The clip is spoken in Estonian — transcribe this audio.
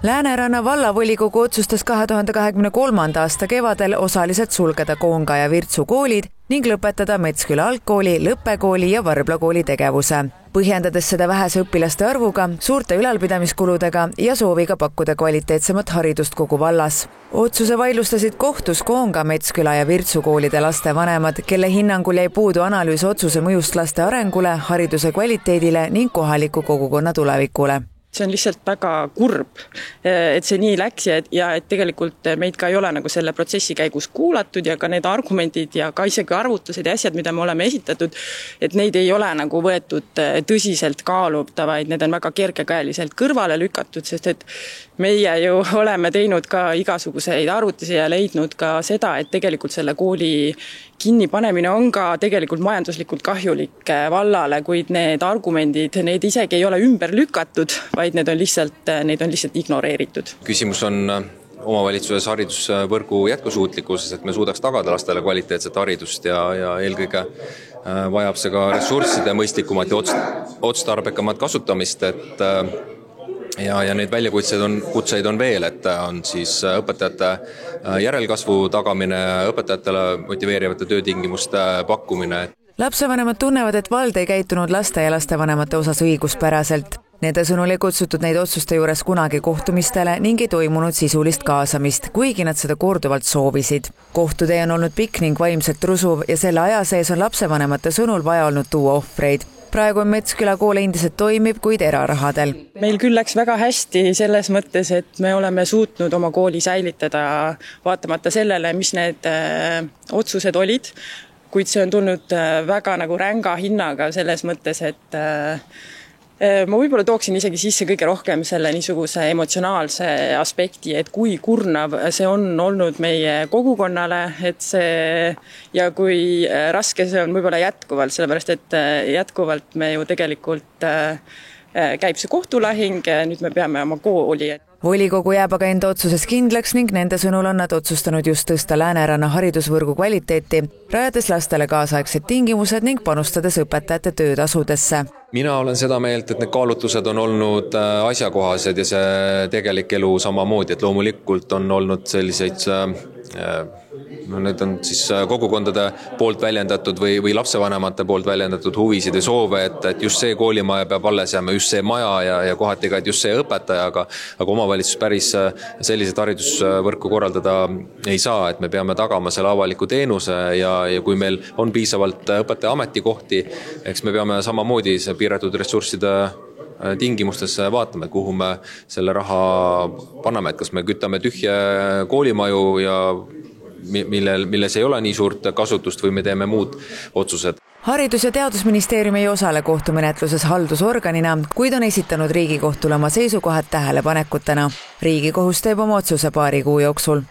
Lääneranna vallavolikogu otsustas 2023. aasta kevadel osaliselt sulgeda Koonga ja Virtsu koolid ning lõpetada Metsküla algkooli, Lõppekooli ja Varbla kooli tegevuse. Põhjendades seda vähese õpilaste arvuga, suurte ülalpidamiskuludega ja sooviga pakkuda kvaliteetsemat haridust kogu vallas. Otsuse vaidlustasid kohtus Koonga, Metsküla ja Virtsu koolide laste vanemad, kelle hinnangul jäi puudu analüüs otsuse mõjust laste arengule, hariduse kvaliteedile ning kohaliku kogukonna tulevikule. See on lihtsalt väga kurb, et see nii läks ja et tegelikult meid ka ei ole nagu selle protsessi käigus kuulatud ja ka need argumendid ja ka isegi arvutused ja asjad, mida me oleme esitatud, et neid ei ole nagu võetud tõsiselt kaalutavaid, need on väga kergekäeliselt kõrvale lükatud, sest et meie ju oleme teinud ka igasuguseid arvutusi ja leidnud ka seda, et tegelikult selle kooli kinnipanemine on ka tegelikult majanduslikult kahjulik vallale, kuid need argumendid, need isegi ei ole ümber lükatud, vaid need on lihtsalt ignoreeritud. Küsimus on omavalitsuses haridusvõrgu jätkusuutlikkuses, et me suudaks tagada lastele kvaliteetset haridust ja eelkõige vajab see ka ressursside mõistlikumat ja otstarbekamat kasutamist, et ja neid väljakutseid on veel, et on siis õpetajate järelkasvu tagamine, õpetajatele motiveerivate töötingimuste pakkumine. Lapsevanemad tunnevad, et vald ei käitunud laste ja lastevanemate osas õiguspäraselt. Nende sõnul ei kutsutud neid otsuste juures kunagi kohtumistele ning ei toimunud sisulist kaasamist, kuigi nad seda korduvalt soovisid. Kohtutee on olnud pikk ning vaimselt rusuv ja selle aja sees on lapsevanemate sõnul vaja olnud tuua ohvreid. Praegu on Metsküla kool endiselt toimib, kuid erarahadel. Meil küll läks väga hästi selles mõttes, et me oleme suutnud oma kooli säilitada vaatamata sellele, mis need otsused olid, kuid see on tulnud väga nagu ränga hinnaga selles mõttes, et ma võib-olla tooksin isegi sisse kõige rohkem selle niisuguse emotsionaalse aspekti, et kui kurnav see on olnud meie kogukonnale, et see ja kui raske see on võib-olla jätkuvalt, sellepärast et jätkuvalt me ju tegelikult käib see kohtulahing, nüüd me peame oma kooli. Volikogu jääb aga enda otsuses kindlaks ning nende sõnul on nad otsustanud just tõsta Lääneranna haridusvõrgu kvaliteeti, rajades lastele kaasaegsed tingimused ning panustades õpetajate töötasudesse. Mina olen seda meelt, et need kaalutlused on olnud asjakohased ja see tegelik elu samamoodi, et loomulikult on olnud selliseid need on siis kogukondade poolt väljendatud või lapsevanemate poolt väljendatud huvisid ja soove, et just see koolimaja peab alles jääma, just see maja ja kohati ka, et just see õpetaja, aga omavalitsus päris selliselt haridusvõrku korraldada ei saa, et me peame tagama selle avaliku teenuse ja kui meil on piisavalt õpetaja ametikohti, eks me peame samamoodi piiratud ressursside tingimustesse vaatame, kuhu me selle raha paneme, et kas me kütame tühje koolimaju ja milles ei ole nii suurt kasutust või me teeme muud otsused. Haridus- ja Teadusministeerium ei osale kohtumenetluses haldusorganina, kuid on esitanud Riigikohtule oma seisukohad tähelepanekutena. Riigikohus teeb oma otsuse paari kuu jooksul.